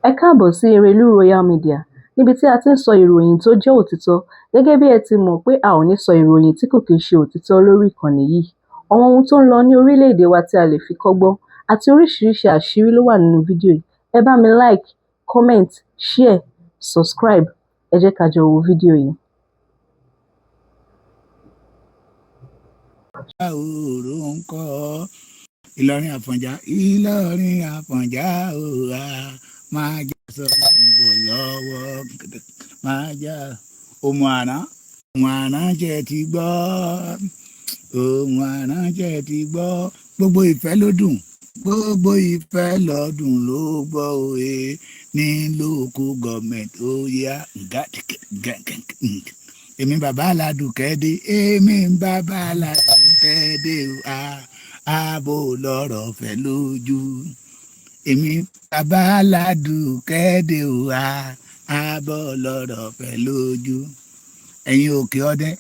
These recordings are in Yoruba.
Ẹ káàbọ̀ sí Erelu Royale Media, níbi tí a ti ń sọ ìròyìn tó jẹ́ òtítọ́. Gẹ́gẹ́ bí ẹ ti mọ̀ pé a ò ní sọ ìròyìn tí kò kìí ṣe òtítọ́ lórí ìkànnì yìí. Àwọn ohun tó ń lọ ní orílẹ̀-èdè wa tí a lè fi kọ́gbọ́n àti oríṣiríṣi àṣírí ló wà nínú fídíò yìí. Ẹ bá mi like, comment, share, subscribe. Ẹ jẹ́ ká jọ wo fídíò yìí. Ìlọrin Àfọ̀njá òwà máa jà sọ bọ̀ lọ́wọ́ máa jà ohun àná jẹ́ ti gbọ́ gbogbo ìfẹ́ ló dùn gbogbo ìfẹ́ lọ́dún ló gbọ́ òye ní local government ó yá èmi bàbá aládùúkẹ́ dé ààbò lọ́rọ̀ fẹ́ lójú èmi bàbá aládùúkẹ́ dé ààbò lọ́rọ̀ fẹ́ lójú ẹ̀yin òkè ọdẹ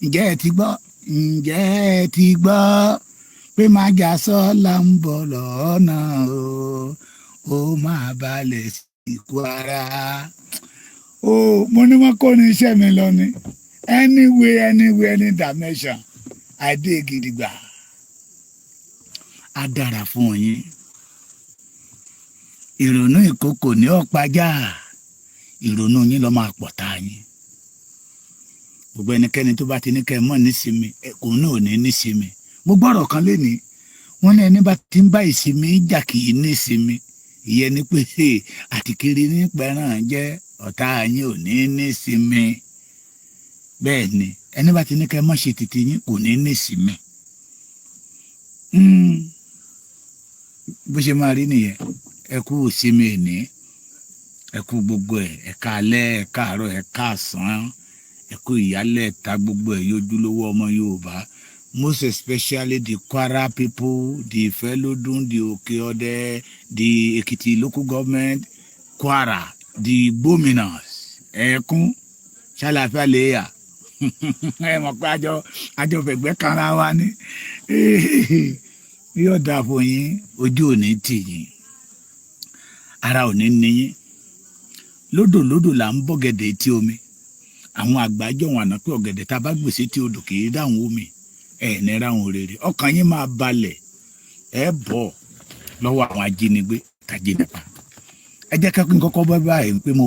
ǹjẹ́ ẹ ti gbọ́ pé máa jà sọ́la ń bọ̀ lọ́nà ó máa balẹ̀ sí Kwara. Mo ní wọn kó ní iṣẹ́ mi lọ ni anywhere any dimension àdé gidigba á dára fún yín. Ìrònú ìkòkò ní ọ̀pájà ìrònú yín ló máa pọ̀ tá yín. Gbogbo ẹnikẹ́ni tó bá ti ní kẹ́ mọ́ nísinmi ẹ̀kún náà ò ní nísinmi. Mo gbọ́rọ̀ kan lénìí wọ́n ní ẹni bá ti ń bá ìsinmi jà kì í nísinmi ìyẹn ni pé àtìkiri ní pẹ̀ràn jẹ́ ọ̀tá yín ò ní nísinmi. Bẹ́ẹ̀ ni ẹni bá ti ní kẹ́ mọ́ ṣe títí yín kò ní nísinmi. Bó ṣe máa rí nìyẹn ẹ kú ìsinmi ẹ̀ní ẹ kú gbogbo ẹ káalẹ́ ẹ káàárọ̀ ẹ káàsán ẹ kú ìyálẹ̀ ta gbogbo ẹ yójúlówó ọmọ Yorùbá. Most especially the Kwara people, the Felodun, the Okeode, the Ekiti local government, Kwara, the Bominas. Ẹkún ṣàlàfíà léyà. Ẹ mọ̀ pé àjọ fẹ̀gbẹ́ kanra wa ni. Yóò dà fún yín, ojú ò ní tì yín. Ara ò ní ní yín. Lódò là ń bọ́gẹ̀dẹ̀ etí omi. Àwọn àgbájọ wọn àná pé ọ̀gẹ̀dẹ̀ tá a bá gbèsè tí odò kì í dáhùn omi. Ní ráhùn rere ọkàn yín máa balẹ̀ bọ̀ lọ́wọ́ àwọn ajínigbé tàjínipa. Ẹ jẹ́ ká kọ́kọ́ bá báyìí pé mo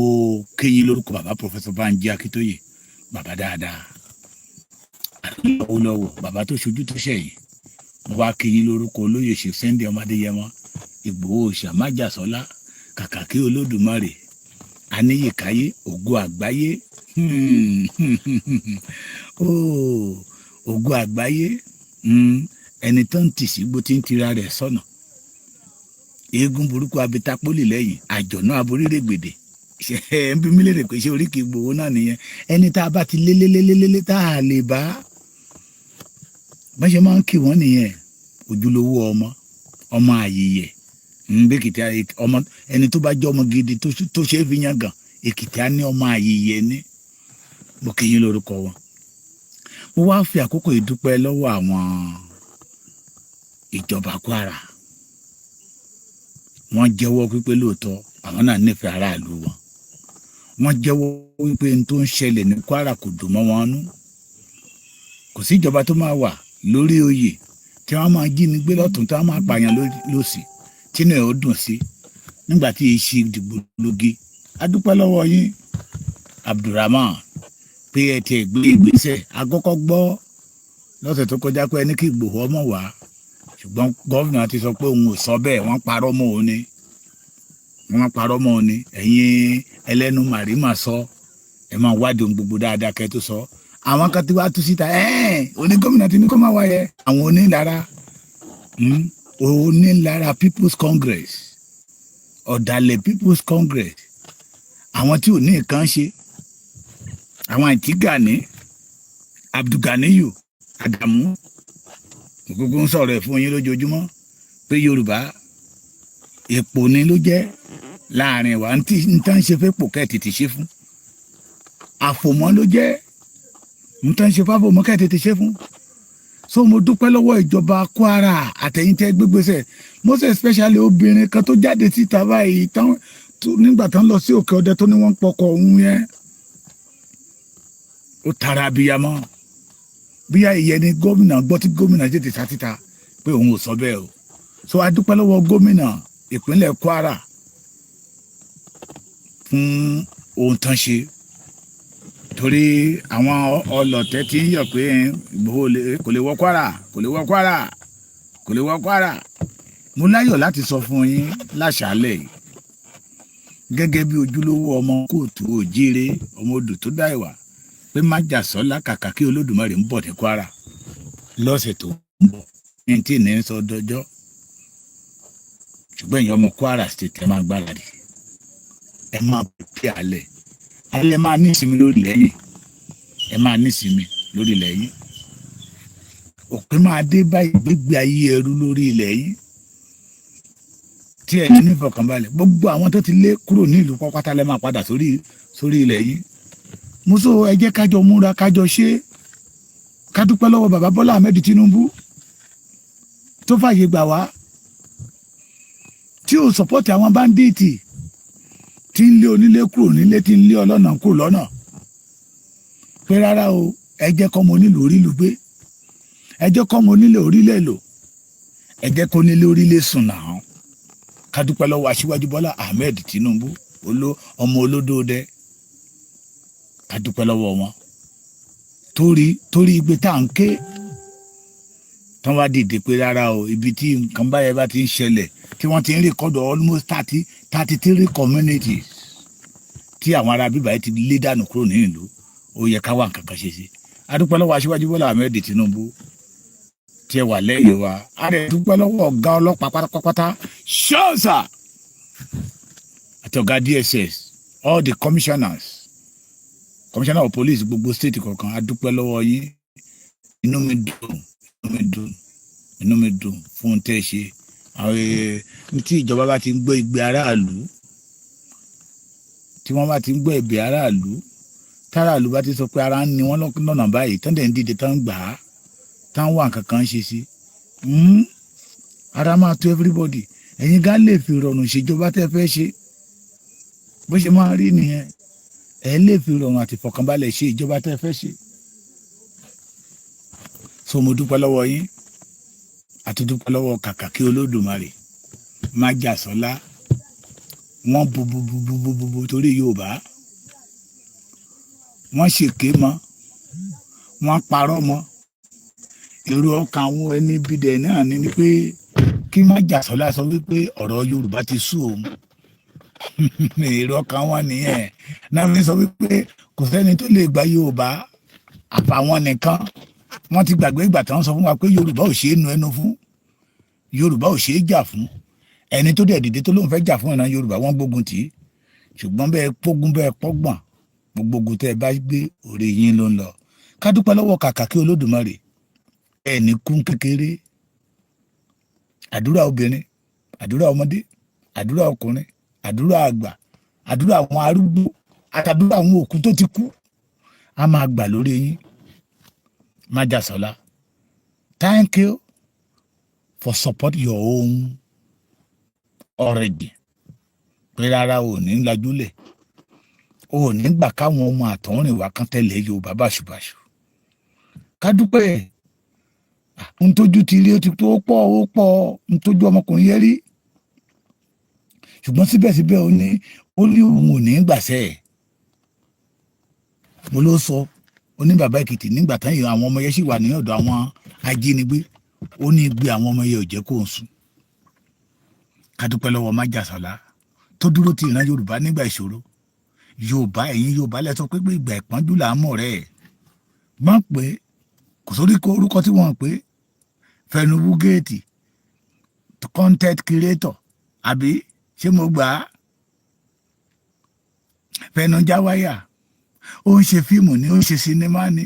kéyìn lórúkọ bàbá Professor Banji Akíntóyè bàbá dáadáa lọ́wọ́ bàbá tó ṣojú tó ṣẹ̀yìn. Mo wá kéyìn lórúkọ olóyè ṣe Sunday Ọmọdéyẹmọ Ìgbòho Ṣàmájàsọ́lá Kàkàkí Olódùmarè Aníyèkáyé Ògo àgbáyé Ògo àgbáyé ẹni tó ń tì sígbó tí ń tira rẹ̀ sọ́nà eégún burúkú abitapoli lẹ́yìn àjọ̀nà aborírégbèdè ẹ ń bí mi lérè pé ṣé oríkì Ìgbòho náà nìyẹn ẹni tá a bá ti lélélélélélé tá a lè bá bá ṣe máa ń kí wọ́n nìyẹn ojúlówó ọmọ àyèyẹ bẹ́kìtì ọmọ ẹni tó bá jẹ́ ọmọ gidi tó ṣe é fi yan gàn Èkìtì á ní ọmọ àyèyẹ ní mo kí yín lórúkọ wọn. Mo wá fi àkókò ìdúpẹ́ lọ́wọ́ àwọn ìjọba Kwara. Wọ́n jẹ́wọ́ pípé lóòótọ́ àwọn náà nífẹ̀ẹ́ aráàlú wọn. Wọ́n jẹ́wọ́ wípé n tó ń ṣẹlẹ̀ ní Kwara kò dùn mọ́ wọn nú. Kò sí ìjọba tó máa wà lórí oyè tí wọ́n máa jí ni gbé lọ́tún tí wọ́n máa pààyàn lósì tínú ẹ̀ ó dùn sí nígbà tí èsì ìdìbò lóge. A dúpẹ́ lọ́wọ́ yín Abdulrahman pé ẹ ti gbé ìgbésẹ̀ àkọ́kọ́ gbọ́ lọ́sẹ̀ tó kọjá pé ẹni kí Ìgbòho ọmọ wá ṣùgbọ́n gọ́vnà ti sọ pé òun ò sọ bẹ́ẹ̀ wọ́n parọ́ mọ́ òun ni ẹ̀yin ẹlẹ́nu màrímà sọ ẹ máa wádìí ohun gbogbo dáadáa kẹ́ tó sọ. Àwọn kan ti wá tú síta oní gómìnà ti ní kó má wáyẹ àwọn onílára People's Congress ọ̀dàlẹ̀ People's Congress àwọn tí ò ní nǹkan ṣe àwọn àti Gani Abdulganiyu Adamu gbogbo ń sọ̀rọ̀ ẹ̀ fún yín lójoojúmọ́ pé Yorùbá èpò ni ló jẹ́ láàrin wa n tá ń ṣe fẹ́ pò kẹ́ẹ̀tì ti ṣe fún àfòmọ́ ló jẹ́ n tán ṣe fáfọ mọ kẹ́ tètè ṣe fún. So mo dúpẹ́ lọ́wọ́ ìjọba Kwara àtẹ̀yìntẹ́ gbégbèsè most especially obìnrin kan tó jáde síta báyìí tán nígbà tán lọ sí òkè ọdẹ tó ní wọ́n ń pọkọ òun yẹn ó tara abiyamọ bíyà ìyẹn ni gómìnà gbọ́ tí gómìnà tètè sá síta pé òun ò sọ bẹ́ẹ̀ o. So a dúpẹ́ lọ́wọ́ gómìnà ìpínlẹ̀ Kwara fún ohun tán ṣe torí àwọn ọlọ̀tẹ̀ tí ń yọ̀ pé Ìgbòho kò lè wọ Kwara kò lè wọ Kwara kò lè wọ Kwara. Mo láyọ̀ láti sọ fún yín láṣálẹ̀ yìí gẹ́gẹ́ bí ojúlówó ọmọ kóòtù òjíire ọmọ odò tó dá ìwà pé májàsọ́lá kàkà kí Olódùmarè ń bọ̀ ní Kwara lọ́sẹ̀ tó ń bọ̀ ní tí ní sọ dọjọ́ ṣùgbọ́n èèyàn ọmọ Kwara state ẹ máa gbáradì ẹ máa pè alẹ́ máa ní ìsinmi lórí lẹ́yìn ẹ máa ní ìsinmi lórí lẹ́yìn òpin máa dé báyìí gbégbé ayé ẹrú lórí ilẹ̀ yìí tí ẹ ní ìfọ̀kànbalẹ̀ gbogbo àwọn tó ti lé kúrò ní ìlú pátá lẹ́ máa padà sórí ilẹ̀ yìí. Mo sọ ẹ jẹ́ kájọ múra kájọ ṣe ká dúpẹ́ lọ́wọ́ bàbá Bọ́lá Ahmed Tinubu tó fàyè gbà wá tí ò sọpọ́tì àwọn báńdíìtì tí ń lé onílé kúrò nílé tí ń lé ọlọ́nà kúrò lọ́nà pé rárá o ẹ jẹ́ kọ́mọ onílé orílù gbé ẹ jẹ́ kọ́mọ onílé orílẹ̀ lò ẹ jẹ́ kó nílé orílẹ̀ sùn náà ká dúpẹ́ lọ́wọ́ Aṣíwájú Bọ́lá Ahmed Tinubu ọmọ olódóodẹ ká dúpẹ́ lọ́wọ́ wọn torí igbe tá à ń ké tán wá dìde pé rárá o ibi tí nǹkan báyẹn bá ti ń ṣẹlẹ̀ tí wọ́n ti ń rékọ́dọ̀ almost 33 communities tí àwọn ará bíbá yìí ti lé dànù kúrò ní ìlú ó yẹ ká wá nǹkan kan ṣe sí. A dúpẹ́ lọ́wọ́ Aṣíwájú Bọ́lá Ahmed Tinubu tí ẹ wà lẹ́yìn wa a dẹ̀ dúpẹ́ lọ́wọ́ ọ̀gá ọlọ́pàá pátápátá ṣọ́ọ̀ṣà àti ọ̀gá DSS all the commissioner of police gbogbo state kọ̀ọ̀kan a dúpẹ́ lọ́wọ́ yín inú mi dùn fún tẹ́ ṣe àwọn tí ìjọba bá ti ń gbọ́ igbe aráàlú tí wọ́n bá ti ń gbọ́ ẹ̀bẹ̀ aráàlú táráàlú bá ti sọ pé ara ń ni wọ́n lọ́nà báyìí tán dẹ̀ ń dìde tán gbà á tán wà nǹkan kan ṣe sí ara máa tó everybody ẹ̀yin gá lè fi rọrùn ṣèjọba tẹ́ fẹ́ ṣe bó ṣe máa rí nìyẹn ẹ̀ lè fi rọrùn àti fọkànbalẹ̀ ṣe ìjọba tẹ́ fẹ́ ṣe. So mo dúpẹ́ lọ́wọ́ yín àti dúpẹ́ lọ́wọ́ kàkà kí Olódùmarè májàsọ́lá wọ́n bubububububu torí Yorùbá wọ́n ṣèké mọ́ wọ́n parọ́ mọ́ èrò ọkàn àwọn ẹni bídẹ̀ náà ni pé kí májàsọ́lá sọ wípé ọ̀rọ̀ Yorùbá ti sú òun èrò ọkàn wọn nìyẹn náà fi sọ wípé kò sẹ́ni tó lè gba Yorùbá àfàwọn nìkan wọ́n ti gbàgbé ìgbà tí wọ́n sọ fún wa pé Yorùbá ò ṣeé nu ẹnu fún Yorùbá ò ṣeé jà fún ẹni tó dẹ̀ dìde tó lóun fẹ́ jà fún ìran Yorùbá wọ́n gbógun tì í ṣùgbọ́n bẹ́ẹ̀ pógun bẹ́ẹ̀ pọ́gbọ̀n gbogbo ogun tẹ́ ẹ bá gbé orí yín ló ń lọ. Ká dúpẹ́ lọ́wọ́ kàkà kí Olódùmarè ẹni kún kékeré àdúrà obìnrin àdúrà ọmọdé àdúrà ọkùnrin àdúrà àgbà àdúrà àwọn arúgbó àtàdúrà àwọn òkú tó ti kú a máa gbà lórí yín. Májàsọ́lá, thank you for support your own already. Pé rárá o ní lajúlẹ̀ o ní gbà káwọn ọmọ àtọ̀rìn wá kán tẹ̀lé Yorùbá báṣubàṣu. Ká dúpẹ́ n tójú ti rí ó ti tó pọ̀ n tójú ọmọkùnrin yẹn rí ṣùgbọ́n síbẹ̀síbẹ̀ ó ní òun ò ní gbàṣẹ́ ẹ̀. Mo ló sọ ó ní bàbá Èkìtì nígbà tán yìí àwọn ọmọ yẹn sì wà ní ọ̀dọ̀ àwọn ajínigbé ó ní gbé àwọn ọmọ yẹn ò jẹ́ kó ń sùn. Ká dúpẹ́ lọ́wọ́ Májàsọ́lá tó dúró ti ìran Yorùbá nígbà ìṣòro. Yorùbá ẹ̀yin Yorùbá lẹ sọ pé ìgbà ìpọ́njú là ń mọ̀ rẹ̀ gbọ́n pé kò sórí orúkọ tí wọ́n pè Fẹnubu géètì content creator àbí ṣé mo gbà á Fẹnujáwáyà ó ń ṣe fíìmù ni ó ń ṣe sinimá ni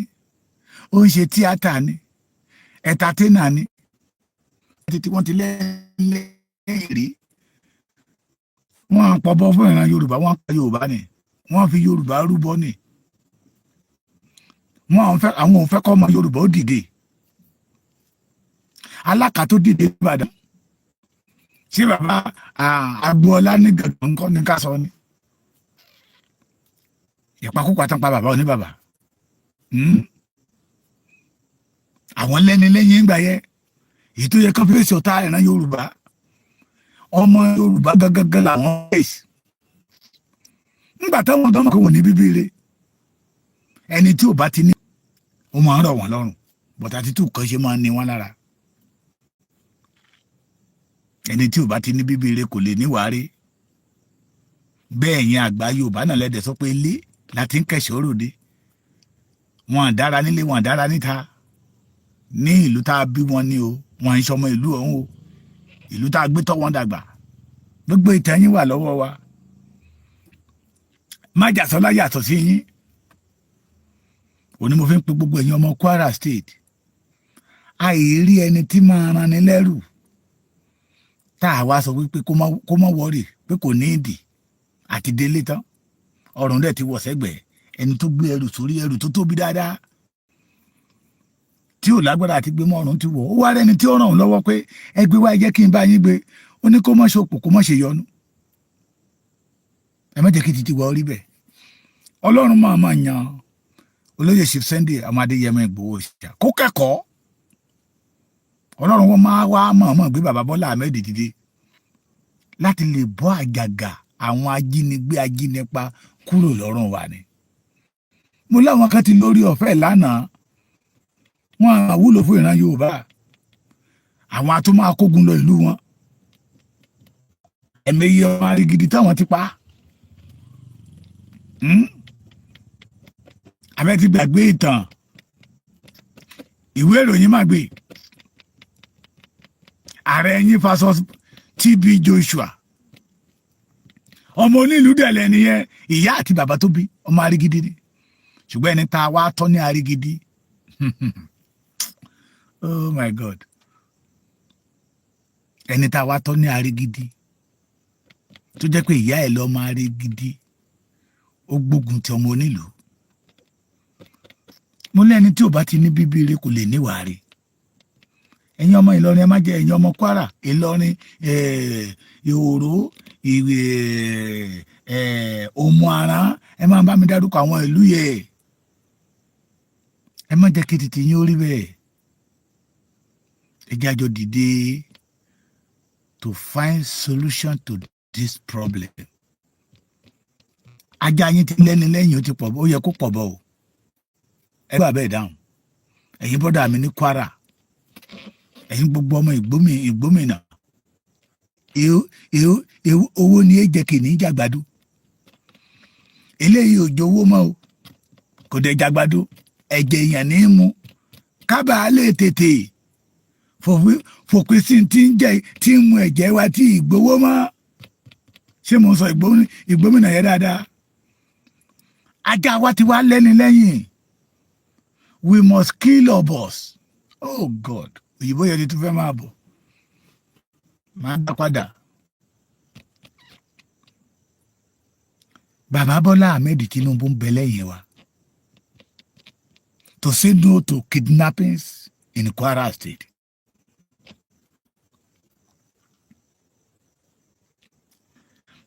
ó ń ṣe tíátà ni ẹ̀tàtẹ́nà ni títí wọ́n ti lẹ́yìn rí wọ́n á pọ̀bọ́ fún ìran Yorùbá wọ́n pa Yorùbá ni wọ́n fi Yorùbá rúbọ ni àwọn ò fẹ́ kọ́ ọmọ Yorùbá ó dìde. Alákà tó dìde Ìbàdàn ṣé bàbá Agboola ní gàngàn nǹkan ní ká sọ ni. Ìpakúpa tán pa bàbá oníbàbà. Àwọn lẹ́ni lẹ́yìn ìgbà yẹn èyí tó yẹ kán fèsì ọ̀tá ìran Yorùbá ọmọ Yorùbá gangan làwọn fèsì. Nígbà táwọn ọ̀dọ́ mọ̀ kó wọ́n ní bíbí rẹ̀ ẹni tí ò bá ti ní ó máa ń rọ̀ wọ́n lọ́rùn bọ̀tà títù kan ṣe máa ń ní wọ́n lára. Ẹni tí ò bá ti ní bíbí rẹ̀ kò lè níwàárí. Bẹ́ẹ̀ yẹn àgbà Yorùbá náà lẹ́dẹ̀ sọ pé ilé láti ń kẹ̀sọ́ ròde. Wọn àdára nílé wọn àdára níta. Ní ìlú tá a bí wọn ní o wọn ń sọmọ ìlú ọ̀hún o ìlú tá a gbé tọ́ wọn dàgbà gbogbo ìtẹ́yìn wà lọ́wọ́ wa. Májàsọ́lá yàtọ̀ sí yín òní mo fi ń pe gbogbo ẹ̀yin ọmọ Kwara State àìrí ẹni tí máa ran ni lẹ́rù tá a wá sọ wípé kó má wọ́rì pé kò ní ìdí àti délé tán ọrùn rẹ̀ ti wọ̀ sẹ́gbẹ̀ẹ́ ẹni tó gbé ẹrù sórí ẹrù tó tóbi dáadáa tí ò lágbára àti gbé mọ́ ọrùn ti wọ̀ ó wá rẹ́ni tí ó ràn ọ́ lọ́wọ́ pé ẹ gbé wá jẹ́ kí n bá yín gbé ó ní kó má ṣòpò kó má ṣe yọnu ẹ má jẹ́ kí títí wá orí bẹ́ẹ̀ Ọlọ́run máa yan olóyè Chief Sunday Adéyẹmọ Ìgbòho Òòṣà kó kẹ́kọ̀ọ́ Ọlọ́run wọn máa wá mọ̀ọ́mọ̀ gbé bàbá Bọ́lá Ahmed dìde láti lè bọ́ àjàgà àwọn ajínigbé ajínipa kúrò lọ́rùn wa ni. Mo láwọn kan ti lórí ọ̀fẹ́ lánàá wọn àwúlò fún ìran Yorùbá àwọn ató máa kógun lọ ìlú wọn ẹ̀mẹ́yẹ ọmọ arigidi táwọn ti pa abẹ́ ti gbàgbé ìtàn ìwé ìròyìn máa gbé ààrẹ yín fasos TB Joshua ọmọ onílùú dẹ̀lẹ̀ nìyẹn ìyá àti bàbá tó bí ọmọ arigidi ni ṣùgbọ́n ẹni tá a wá tọ́ ní arigidi oh my God ẹni tá a wá tọ́ ní arigidi tó jẹ́ pé ìyá ẹ̀ lọ́mọ arigidi ó gbógun ti ọmọ onílùú mo lẹ́ni tí ò bá ti ní bíbí rẹ̀ kò lè níwàá rẹ̀ ẹ̀yin ọmọ Ìlọrin ẹ má jẹ́ ẹ̀yin ọmọ Kwara Ìlọrin Ìhòòrò Òmù-àrán ẹ máa bá mi dárúkọ àwọn ìlú yẹ ẹ má jẹ́ kí tètè yín ó rí bẹ́ẹ̀ ẹ jẹ́ àjọ dìde to find solution to this problem. Ajá yín ti lẹ́ni lẹ́yìn ó ti pọ̀ bọ́ ó yẹ kó pọ̀ bọ́ o ẹ gbà bẹ́ẹ̀ dáhùn ẹ̀yin bọ́dà mi ní Kwara ẹ̀yin gbogbo ọmọ Ìgbómìnà owó ni ẹ jẹ́ kìíní jàgbádùn eléyìí òjò owó mọ́ o kò dé jàgbádùn ẹ̀jẹ̀ èèyàn ní í mu kábàá lè tètè fòpin sí tí ń mu ẹ̀jẹ̀ wa tí ìgbówó mọ́ ṣé mo sọ Ìgbómìnà yẹn dáadáa ajá wa ti wá lẹ́ni lẹ́yìn we must kill our boss oh God òyìnbó yẹn ti tún fẹ́ máa bọ̀ máa gbà padà. Bàbá Bọ́lá Ahmed Tinubu ń bẹ lẹ́yìn wa to say no to kidnappings in Kwara State.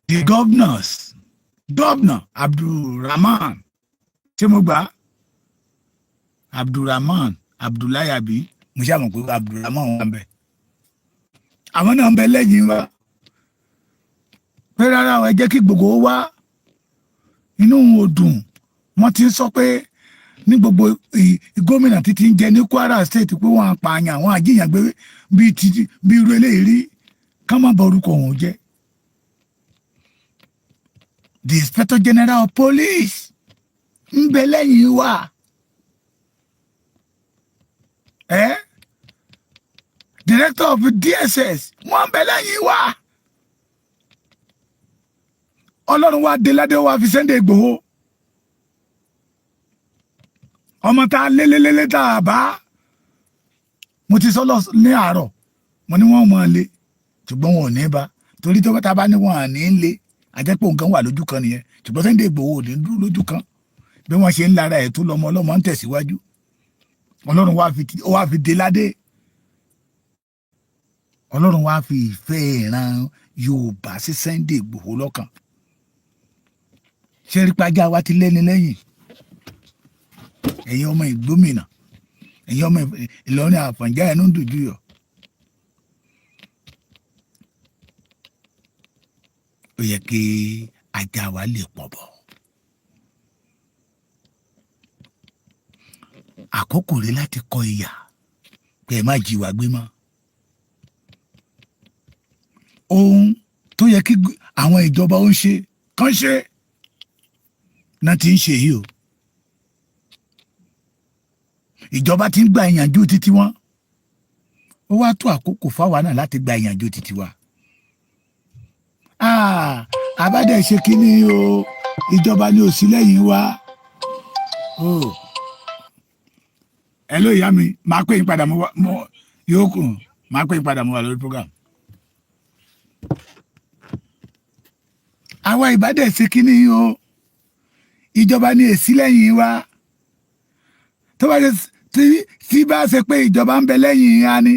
The governor Abdulrahman ṣé mo gbà Abdulrahman Abdullahi abi mo ṣàmọ̀ pé Abdulrahman wà ń bẹ àwọn náà ń bẹ lẹ́yìn wa pé rárá ẹ jẹ́ kí gbogbo wá inú òdùn wọ́n ti sọ pé ní gbogbo gómìnà títí ń jẹ ní Kwara State pé wọ́n apààyàn àwọn àjíyàn gbé bí irú eléyìí rí ká má bọ orúkọ wọn jẹ́. The Inspector General of Police ń bẹ lẹ́yìn wa Director of DSS wọ́n ń bẹ lẹ́yìn wa Ọlọ́run wa déládé wa fi Sunday Igboho ọmọ tá a lélélélé tá a bá mo ti sọ lọ ní àárọ̀ mo ní wọ́n mọ̀ lé ṣùgbọ́n wọn ò ní bá torí tó bá ní wọn à ní lé àjẹpọ̀ nǹkan wà lójú kan nìyẹn ṣùgbọ́n Sunday Igboho ò ní dúró lójú kan bí wọ́n ṣe ń lára ẹ̀ tó lọ́mọ ọlọ́mọ ń tẹ̀síwájú ọlọ́run wá fi dé ládé ọlọ́run wá fi ìfẹ́ ìran Yorùbá sí Sunday Ìgbòho lọ́kàn ṣé rí pàjá wa ti lẹ́ni lẹ́yìn ẹ̀yin ọmọ ìgbómìnà ẹ̀yin ọmọ Ìlọrin Àfọ̀njá ẹnu ń dùjú yọ ó yẹ kí ajá wa lè pọ̀ bọ̀ àkókò rẹ̀ láti kọ ìyà pé ẹ má jí wa gbé mọ́ ohun tó yẹ kí àwọn ìjọba ó ń ṣe kán ṣe náà ti ń ṣe yìí o ìjọba ti ń gba ìyànjú títí wọn ó wá tó àkókò fáwa náà láti gba ìyànjú títí wa àbádẹ ṣe kínní o ìjọba ní òsì lẹ́yìn wa ẹ ló ìyá mi máa pè yín padà mo yóò kù máa pè yín padà mo wà lórí program àwa ìbádẹ ṣe kínní o ìjọba ní èsì lẹ́yìn wa tó bá ṣe tí bá ṣe pé ìjọba ń bẹ lẹ́yìn ya ni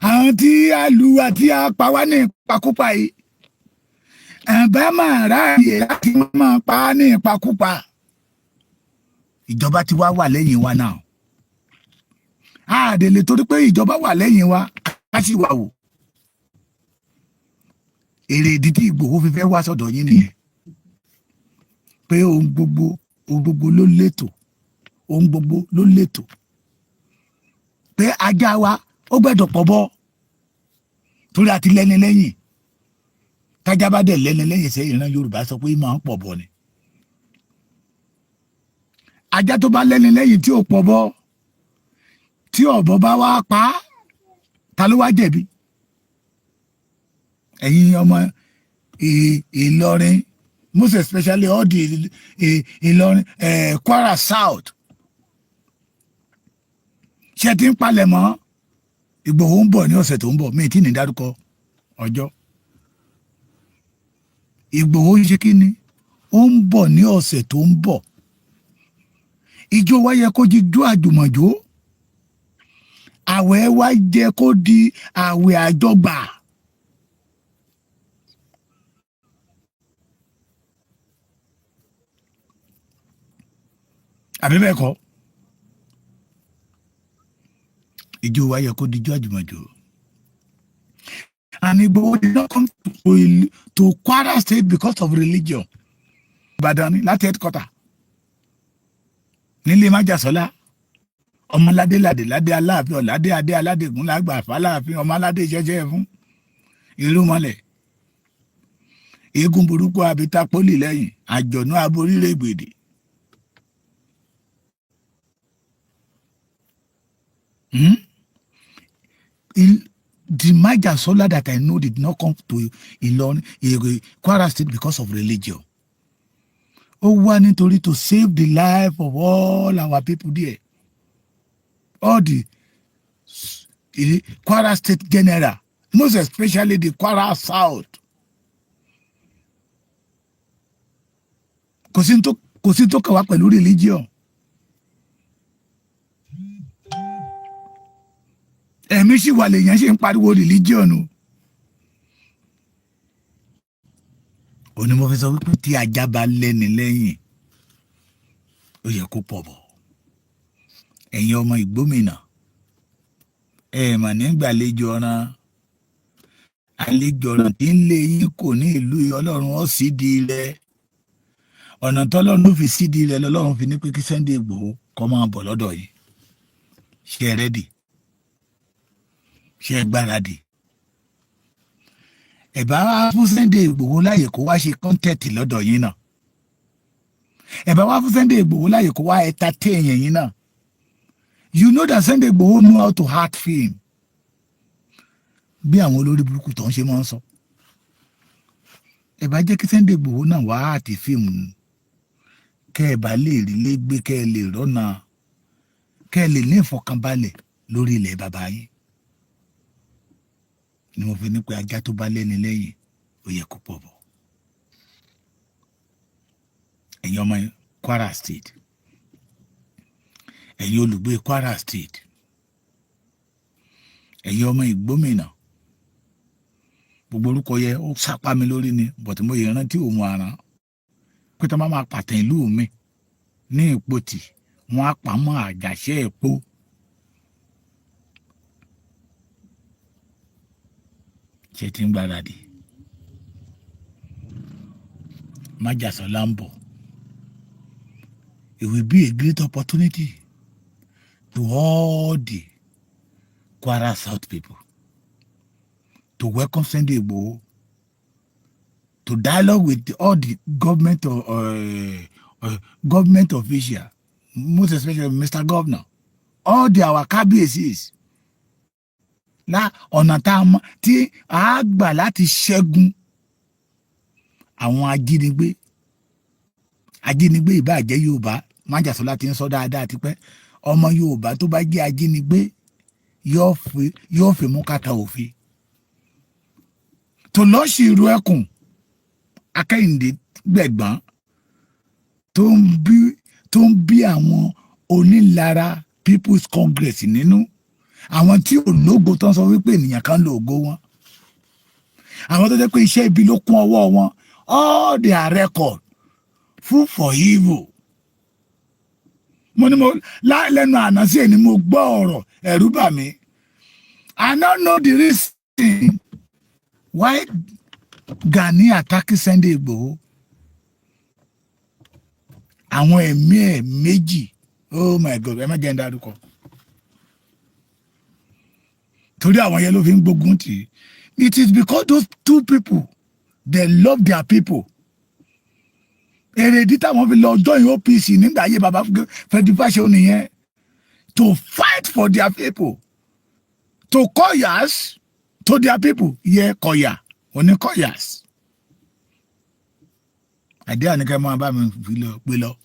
àwọn tí a lù àti a pa wá ní ìpakúpa yìí ẹ̀bá máa ráàyè láti máa pa á ní ìpakúpa ìjọba ti wá wà lẹ́yìn wa náà àdèlè torí pé ìjọba wà lẹ́yìn wa ká sì wà wò èrè ìdí tí Ìgbòho fi fẹ́ wá sọ́dọ̀ yín nìyẹn pé ohun gbogbo ló létò ohun gbogbo ló létò pé ajá wa ó gbẹ́dọ̀ pọ̀ bọ́ torí àti lẹ́ni lẹ́yìn tájá bá dẹ̀ lẹ́ni lẹ́yìn sẹ́yìn ìran Yorùbá sọ pé máa ń pọ̀ bọ́ ni ajá tó bá lẹ́ni lẹ́yìn tí ò pọ̀ bọ́ tí ọ̀bọ bá wá pa á ta ló wá jẹ̀bi ẹ̀yin ọmọ Ìlọrin most especially all the Ìlọrin Kwara South ṣe ti ń palẹ̀ mọ́ Ìgbòho ń bọ̀ ní ọ̀sẹ̀ tó ń bọ̀ mí tí ní dárúkọ ọjọ́ Ìgbòho ṣe kí ni ó ń bọ̀ ní ọ̀sẹ̀ tó ń bọ̀ ìjọ wa yẹ kó di jó àjùmọ̀jó àwẹ̀ wa jẹ kó di àwẹ̀ àjọgbà àbí bẹ́ẹ̀ kọ́ ìjọ wa yẹ kó di jó àjùmọ̀jó and Igboho did not come to Kwara State because of religion Ìbàdàn ni láti headquarter nílé májàsọ́lá ọmọládé ládé aláàfin ọ̀ládé adé aládégún lágbà fàlàáfin ọmọládé jẹ́jẹ́ fún irúnmọlẹ̀ eégún burúkú abita pólì lẹ́yìn àjọ̀nú aboríire gbèdè the májàsọ́lá that I know did not come to Ìlọrin Kwara State because of religion ó wá nítorí to save the life of all our people there all the Kwara State general most especially the Kwara South kò sí tó kàn wá pẹ̀lú religion ẹ̀mí sì wà lèèyàn ṣe ń pariwo religion o òní mo fi sọ wípé tí ajá bá lẹ́ni lẹ́yìn ó yẹ kó pọ̀ bọ̀ ẹ̀yin ọmọ Ìgbómìnà mà nígbàlejò ọ̀ràn àlejò ọ̀ràn tí ń lé yín kò ní ìlú Ọlọ́run ó sì di rẹ̀ ọ̀nà tọ́lọ́run fi sí di rẹ̀ lọ́lọ́run fi ní pé kí Sunday Ìgbòho kó máa bọ̀ lọ́dọ̀ yìí ṣé ẹ rẹ́dì ṣé ẹ gbáradì ẹ bá wá fún Sunday Ìgbòho láyè kó wá ṣe kọ́ńtẹ́ẹ̀tì lọ́dọ̀ yín náà ẹ bá wá fún Sunday Ìgbòho láyè kó wá entertain yín náà you know that Sunday Ìgbòho know how to act film bí àwọn olórí burúkú tó ń ṣe máa ń sọ ẹ bá jẹ́ kí Sunday Ìgbòho náà wá àti fíìmù kẹ́ ẹ bá lè rí légbé kẹ́ ẹ lè rọ́nà kẹ́ ẹ lè ní ìfọ̀kànbalẹ̀ lórí ilẹ̀ bàbá yín ni mo fi ní pé ajá tó bá lẹ́ni lẹ́yìn ó yẹ kó pọ̀ bọ̀ ẹ̀yin ọmọ Kwara State. Ẹ̀yin olùgbé Kwara State. Ẹ̀yin ọmọ Ìgbómìnà. Gbogbo orúkọ yẹ ó sápá mi lórí ni, but mo yẹ rántí òun àrán. Pé tó máa pàtàn ìlú mi ní Ìpotì, wọ́n á pamọ́ Àjàṣẹ́ Èpo. Ṣé ti ń gbáradì? Májàsọ́lá ń bọ̀. It will be a great opportunity to all the Kwara South people to welcome Sunday Igboho, to dialogue with all the government government officials, most especially Mr. Governor, all our kábíyèsí. Lá ọ̀nà tí a gbà láti ṣẹ́gun àwọn ajínigbé ìbàjẹ́ Yorùbá. Májàsọ́lá ti ń sọ dáadáa tipẹ́. Ọmọ Yorùbá tó bá jẹ́ ajínigbé yóò fi mú kàtà òfin. Tó lọ sí ìrú ẹkùn Akẹ́yìndé Gbẹ̀gbọ́n tó ń bí àwọn onílára People's Congress nínú. Àwọn tí ò lógo tán sọ wípé ènìyàn kan lo ògo wọn. Àwọn tó jẹ́ pé iṣẹ́ ibi ló kún ọwọ́ wọn. All their record full for evil. Mo lẹ́nu àná sí ẹni mo gbọ́ ọ̀rọ̀ ẹ̀rù bà mí. I don't know the reason why Gani attack Sunday Igboho. Àwọn ẹ̀mí ẹ̀ méjì. Oh my God, ẹ má jẹ́ ń dárúkọ. Torí àwọn yẹn ló fi ń gbógun tì. It is because those two people, they love their people. Èrèdí táwọn fi lọ join OPC nígbà ayé bàbá Fẹ́dífàṣẹ nìyẹn. To fight for their people. To Koyas to their people. Yeah, Koya. Oni Koyas. Àdé àníkẹ́ máa bá mi gbé lọ.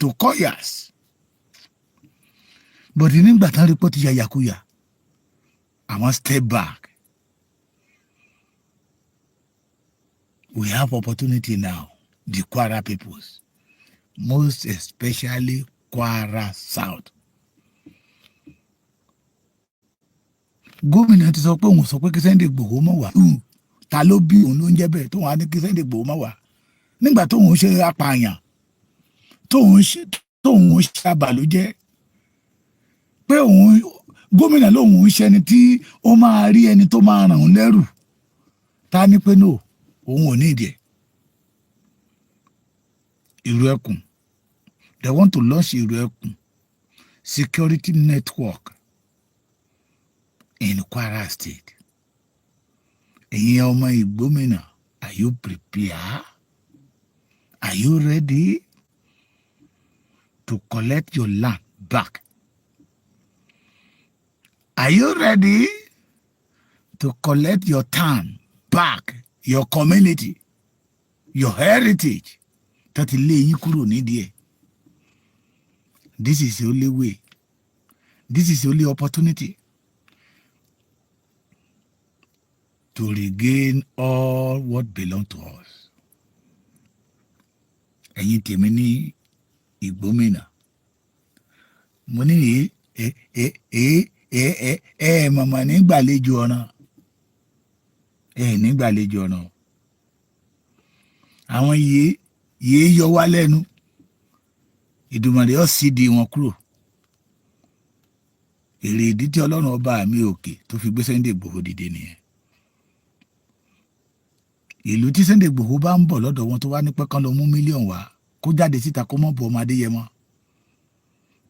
To Koyas. But nígbà tán rí pé ó ti ya yakuya. I must step back. We have opportunity now, the Kwara peoples, most especially Kwara South. Gómìnà ti sọ pé òun sọ pé kí Sunday Igboho má wá. Ta ló bí òun ló ń jẹ́ bẹ́ẹ̀ tó wà ní kí Sunday Igboho má wá? Nígbà tóun ṣe apààyàn, tóun ṣe àbàlújẹ́, pé òun gómìnà lòun ń ṣẹni tí ó máa rí ẹni tó máa ràn án lẹ́rù. Ta ní pé no, òun ò ní ìdí ẹ̀. Ìrú ẹkùn. They want to launch Ìrú ẹkùn security network in Kwara State. Ẹ̀yin ọmọ Ìgbómìnà, are you prepared? Are you ready to collect your land back? Are you ready to collect your town back, your community, your heritage? That lé yín kúrò nídìí ẹ̀. This is the only way. This is the only opportunity to regain all what belong to us. Ẹ̀yin tèmi ní Ìgbómìnà. Mo ní màmá nígbàlejò ọ̀ràn. Nígbàlejò ọ̀ràn. Àwọn yìí yọ wá lẹ́nu. Ìdùmarè ó sì di wọn kúrò. Èrè ìdí tí Ọlọ́run ọba mi òkè tó fi gbé Sunday Igboho dìde nìyẹn. Ìlú tí Sunday Igboho bá ń bọ̀ lọ́dọ̀ wọn tó wá ní pé kán lọ mú mílíọ̀nù wá kó jáde síta kó mọ́ bọ̀ ọmọ Adéyẹmọ.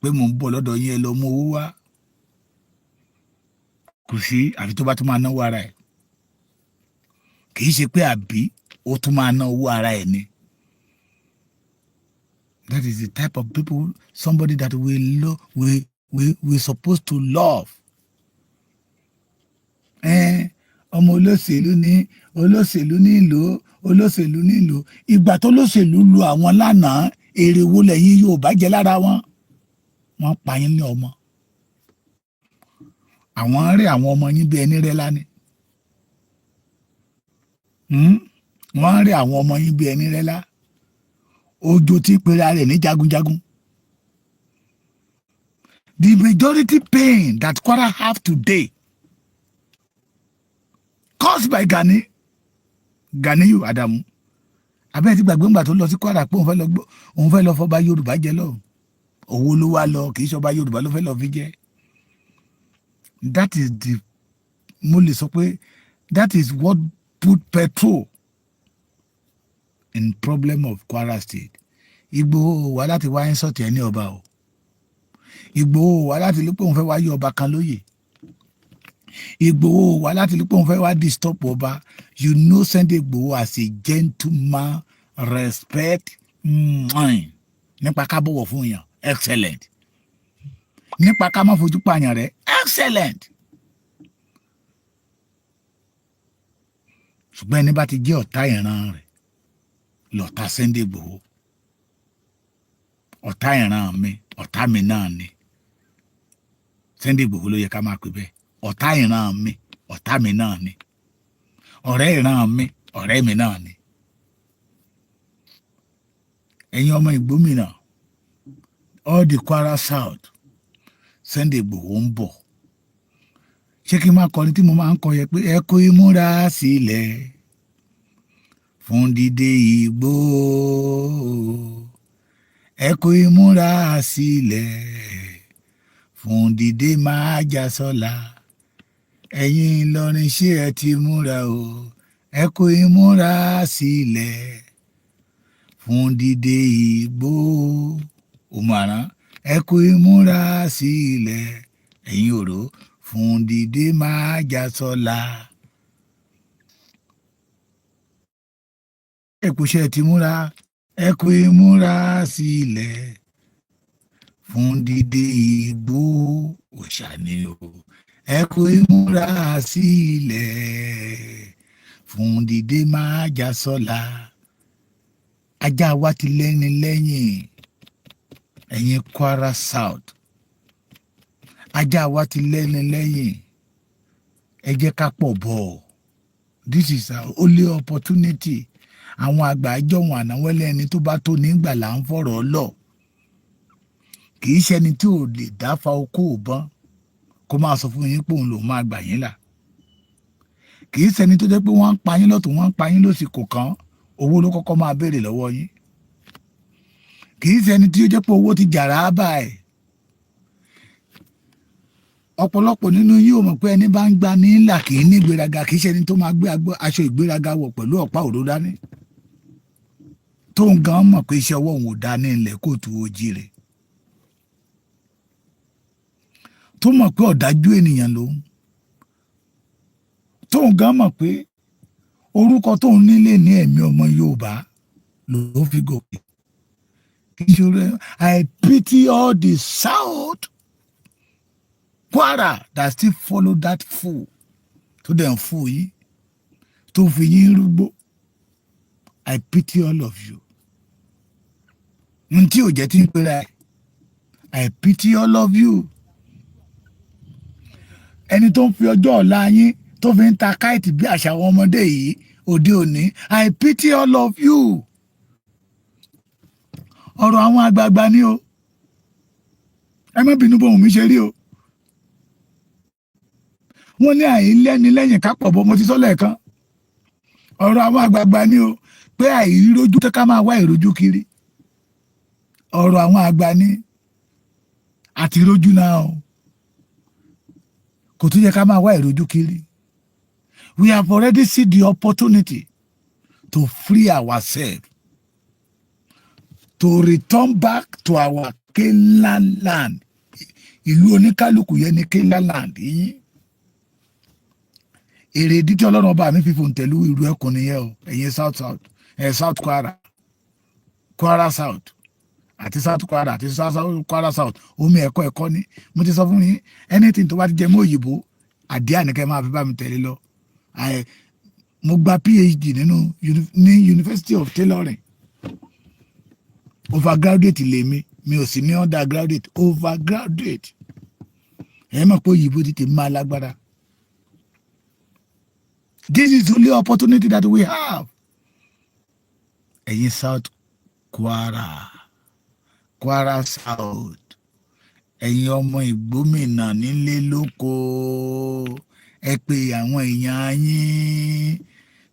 Pé mò ń bọ̀ lọ́dọ̀ yín ẹ lọ mú owó wá. Kò sí àfi tó bá tún máa náwó ara ẹ̀. Kì í ṣe pé àbí ó tún máa ná owó ara ẹ̀ ni. That is the type of people, somebody that we supposed to love. Ọmọ olóṣèlú ní ìlú. Ìgbà tó lóṣèlú lu àwọn lánàá, èrè wo lẹ́yìn yóò bá jẹ lára wọn. Wọ́n pa yín ní ọmọ. Àwọn rí àwọn ọmọ yín bí ẹni rẹ́lá ni. Wọ́n rí àwọn ọmọ yín bí ẹni rẹ́lá. ojo tí pera rẹ̀ ní jagunjagun. The majority pain that Kwara have today caused by Ganiyu Adamu. Abẹ́ ti gbàgbé ńgbà tó lọ sí Kwara pé òun fẹ́ lọ fọba Yorùbá jẹ lọ. Owó ló wá lọ, kì í ṣọba Yorùbá ló fẹ́ lọ fi jẹ. That is the mo lè sọ pé that is what put petrol in problem of Kwara State. Igboho wá láti wá insult ẹni ọba o. Igboho wá láti lè pé òun fẹ́ wá yọ ọba kan lóyè. Igboho wá láti lè pé òun fẹ́ wá disturb ọba. You know Sunday Igboho as a gentleman, respect, nípa ká bọ̀wọ̀ fún yàn, excellent. Nípa ká má fojú pààyàn rẹ̀, excellent. Ṣùgbọ́n ẹni bá ti jẹ́ ọ̀tá ìran rẹ̀ lọ̀tá Sunday Igboho. Ọ̀tá ìran mi, ọ̀tá mi náà ni. Sunday Igboho ló yẹ ká máa pè bẹ́ẹ̀. Ọ̀tá ìran mi, ọ̀tá mi náà ni. Ọ̀rẹ́ ìran mi, ọ̀rẹ́ mi náà ni. Ẹ̀yin ọmọ Ìgbómìnà, all the Kwara South, Sunday Igboho ń bọ̀. Ṣé kí n máa kọrin tí mo máa ń kọ yẹ pé ẹ kó ìmúra sílẹ̀ fún dídé Ìgbòho. Ẹ kó ìmúra sílẹ̀ fún dídé Májàsọ́lá. Ẹ̀yin Ìlọrin ṣé ẹ ti múra o. Ẹ kó ìmúra sílẹ̀ fún dídé Ìgbòho. Òmàrán, ẹ kó ìmúra sílẹ̀ ẹ̀yin Òró fún dídé Májàsọ́lá. Ẹ kò ṣe ti múra, ẹ kó ìmúra sílẹ̀ fún dídé Ìgbòho. Òòṣà ni o. Ẹ kó ìmúra sílẹ̀ fún dídé Májàsọ́lá. Ajá wa ti lẹ́ni lẹ́yìn ẹ̀yin Kwara South. Ajá wa ti lẹ́ni lẹ́yìn. Ẹ jẹ́ ká pọ̀ bọ̀. This is our only opportunity. Àwọn àgbà àjọ̀wọ̀n ànáwẹ́lẹ́ ẹni tó bá tó nígbà là ń fọ̀rọ̀ lọ. Kì í ṣẹni tí ò lè dáfa okó òbọn kó máa sọ fún yín pé òun lòun máa gbà yín là. Kì í ṣẹni tó jẹ́ pé wọ́n ń pa yín lọ́tùn wọ́n ń pa yín lósì kò kàn owó ló kọ́kọ́ máa béèrè lọ́wọ́ yín. Kì í ṣẹni tí ó jẹ́ pé owó ti jàrá bá ẹ̀. Ọ̀pọ̀lọpọ̀ nínú yín ò mọ̀ pé ẹni bá ń gba ní ìlà kì í ní ìgbéraga, kì í ṣẹni tó máa gbé aṣọ ìgbéraga wọ̀ pẹ̀lú ọ̀pá òró dání. Tóun gan mọ̀ pé iṣẹ́ ọwọ́ òun ò dá ní ilẹ̀ kóòtù ojíire. Tó mọ̀ pé ọ̀dájú ènìyàn lòun. Tóun gan mọ̀ pé orúkọ tóun nílé ní ẹ̀mí ọmọ Yorùbá ló fi gòkè. I pity all the South Kwara that still follow that fool to them fool yìí tó fi yín rúgbó. I pity all of you. Ntí ò jẹ́ tí ń pera ẹ̀. I pity all of you. Ẹni tó ń fi ọjọ́ ọ̀la yín tó fi ń ta káìtì bí àṣà àwọn ọmọdé yìí òde òní. I pity all of you. Ọ̀rọ̀ àwọn àgbààgbà ni o. Ẹ má bínú bóun mi ṣe rí o. Wọ́n ní àìlẹ́ni lẹ́yìn kápọ̀ bọ́ mo ti sọ lẹ́ẹ̀kan. Ọ̀rọ̀ àwọn àgbààgbà ni o pé àìrójú tó ká máa wá ìrójú kiri. Ọ̀rọ̀ àwọn àgbà ni àti ìrójú náà o. Kò tún yẹ ká máa wá ìrójú kiri. We have already seen the opportunity to free ourselves, to return back to our Canaan land. Ìlú oníkálukú yẹn ní Canaan land yìí. Èrè dídí Ọlọ́run ọba mi fífò ń tẹ̀lú ìlú ẹ̀kọ́ nìyẹn o. Ẹ̀yin South Kwara, Kwara South àti South Kwara àti South Kwara South omi ẹ̀kọ́ ni. Mo ti sọ fún yín anything tó bá ti jẹ mọ́ òyìnbó àdé àníkẹ́ máa fi bá mi tẹ̀lé lọ. Mo gba PhD ní University of Tailoring. Overgraduate lèmi, mi ò sì ní undergraduate, overgraduate. Ẹ mọ̀ pé òyìnbó ti máa lágbára. This is the only opportunity that we have. Ẹ̀yin South Kwara South, ẹ̀yin ọmọ ìgbómìnà nílé lóko, ẹ pé àwọn èèyàn yín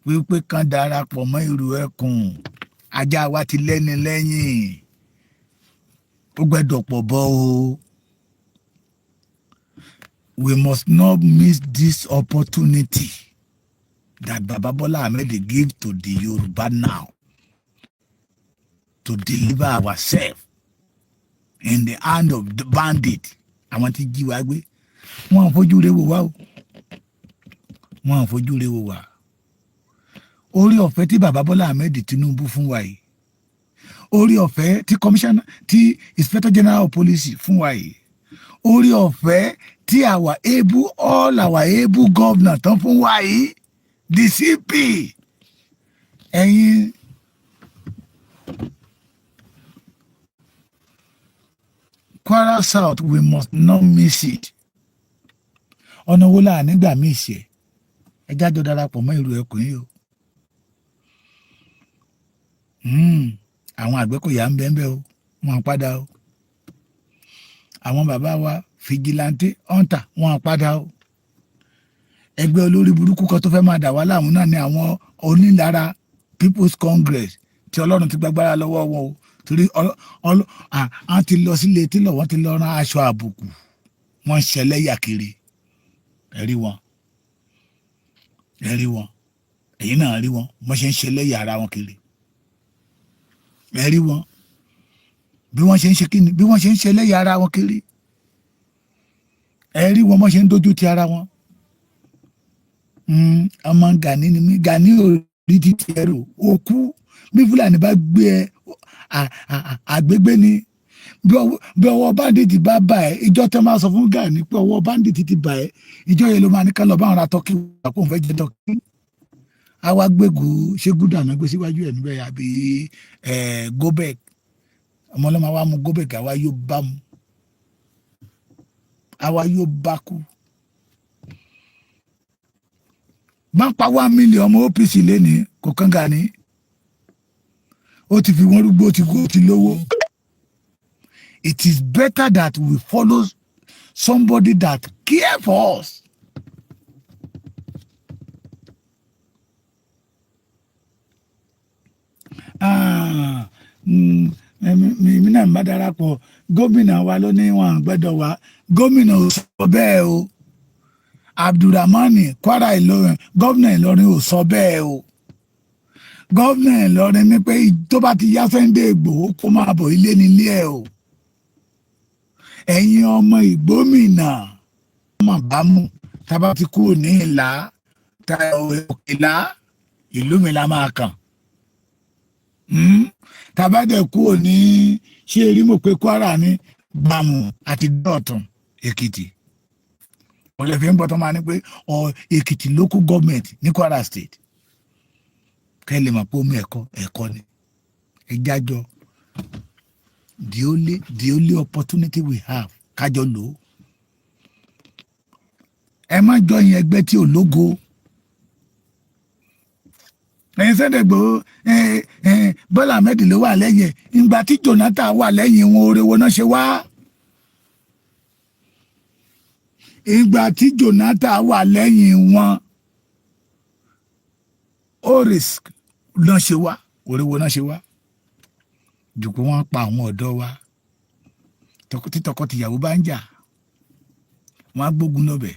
wípé kán darapọ̀ mọ́ ìrù ẹkùn, ajá wa ti lẹ́ni lẹ́yìn, ó gbẹ́dọ̀ pọ̀ bọ́ o. We must not miss this opportunity that Baba Bola Ahmed give to the Yoruba now to deliver ourselves in the hand of the bandit. Àwọn tí jí wa gbé, wọ́n fojú rẹ̀ wò wá o, wọ́n fojú rẹ̀ wò wá. Orí ọ̀fẹ́ tí Baba Bola Ahmed Tinubu fún wa yìí, orí ọ̀fẹ́ tí commissioner tí inspector general of police fún wa yìí, orí ọ̀fẹ́ tí all our able governor tán fún wa yìí, the CP, ẹ̀yin Kwara South, we must not miss it. Ọ̀nà wo la nígbà míì ṣe, ẹ jájọ darapọ̀ mọ́ ìlú ẹkùn yìí o. Àwọn Àgbẹ̀kọ̀yà ń bẹ́ẹ̀ o, wọ́n padà o. Àwọn bàbá wa fìjìláńtì hunter, wọ́n padà o. Ẹgbẹ́ olórí burúkú kan tó fẹ́ máa dà wá láàmú náà ni àwọn onílára People's Congress tí Ọlọ́run ti gbàgbára lọ́wọ́ wọn o, torí àwọn ti lọ sílé tí wọ́n ti lọ rán aṣọ àbùkù, wọ́n ṣẹlẹ́yà kiri. Ẹ rí wọn, ẹ̀yin náà rí wọn, wọ́n ṣe ń ṣẹlẹ́yà ara wọn kiri. Ẹ rí wọn bí wọ́n ṣe ń ṣe kíni, bí wọ́n ṣe ń ṣẹlẹ́yà ara wọn kiri. Ẹ rí wọn, wọ́n ṣe ń dojú ti ara wọn. Ọmọ Gani ni mí, Gani ò rí ti tiẹ̀ rò, òkú bí Fúlàní bá gbé ẹ àgbégbé ni, bí ọwọ́ bandit bá bá ẹ, ìjọ tẹ́ máa sọ fún Gani pé ọwọ́ bandit ti bá ẹ, ìjọ yẹn ló máa ní ká lọ bá àwọn ra tọ́kì wà kó n fẹ́ jẹ tọ́kì. Àwa gbégu ṣé gúdà náà gbé síwájú ẹ̀ níbẹ̀ àbí gobek, ọmọ ọlọ́mọ wa mú gobek, àwa yóò bá mu, àwa yóò bá kú. Máa pa 1 million ọmọ OPC lẹ́ni kò kán Gani, ó ti fi wọ́n rúgbó, ó ti lówó. It is better that we follow somebody that care for us. Mi náà ń bá darapọ̀, gómìnà wa ló ní wọn gbẹ́dọ̀ wá, gómìnà ò sọ bẹ́ẹ̀ o. Abdulrahman Kwara Ìlọrin, gómìnà Ìlọrin ò sọ bẹ́ẹ̀ o. Gómìnà Ìlọrin ní pé tó bá ti yá Sunday Ìgbòho kó máa bọ̀ ilé nílé ẹ̀ o. Ẹ̀yin ọmọ ìgbómìnà, ọmọ bámú, tá bá ti kúrò ní ìlà òkèlà, ìlú mi la máa kàn. Tá bá dẹ̀ kúrò ní ṣé erí mọ̀ pé Kwara ní Gbàmù àti Dọ̀tun Èkìtì. Wọ́n lè fi ń bọ́ tó máa ní pé Èkìtì local government ní Kwara state. Kẹ́ lè mọ̀ pé omi ẹ̀kọ́ ni. Ẹ jájọ. The only opportunity we have, kájọ lò ó. Ẹ má jọyìn ẹgbẹ́ tí ò lógo. Ẹ̀yin Sunday Igboho, Bọ́lá Ahmed ló wà lẹ́yìn, ìgbà tí Jonathan wà lẹ́yìn wọn, oore wo náà ṣe wá. Ìgbà tí Jonathan wà lẹ́yìn wọn, risk náà ṣe wá, oore wo náà ṣe wá. Jùkú wọn pa àwọn ọ̀dọ́ wa, tọkọ-tìyàwó bá ń jà, wọn á gbógun lọ́bẹ̀,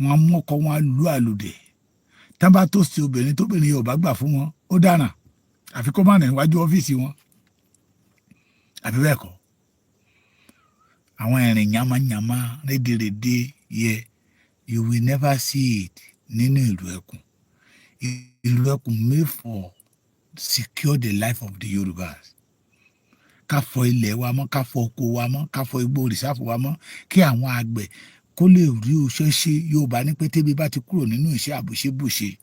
wọn á mú ọkọ wọn á lù àlùdè. Tá bá tó sí obìnrin tóbìnrin yóò bá gbà fún wọn, ó dáràn, àfi kó má rìn níwájú ọ́fíìsì wọn, àbí bẹ́ẹ̀ kọ́. Àwọn ìrìn yamayama rédèrèdè yẹ, you will never see it nínú ìlú ẹkùn. Ìlú ẹkùn made for secure the life of the Yorubas. Ká fọ ilẹ̀ wa mọ́, ká fọ oko wa mọ́, ká fọ igbó rìsáàfù wa mọ́, kí àwọn àgbẹ̀ kó lè rí oṣẹ́ ṣe. Yorùbá ní pé tébi bá ti kúrò nínú iṣẹ́ àbùṣebùṣe.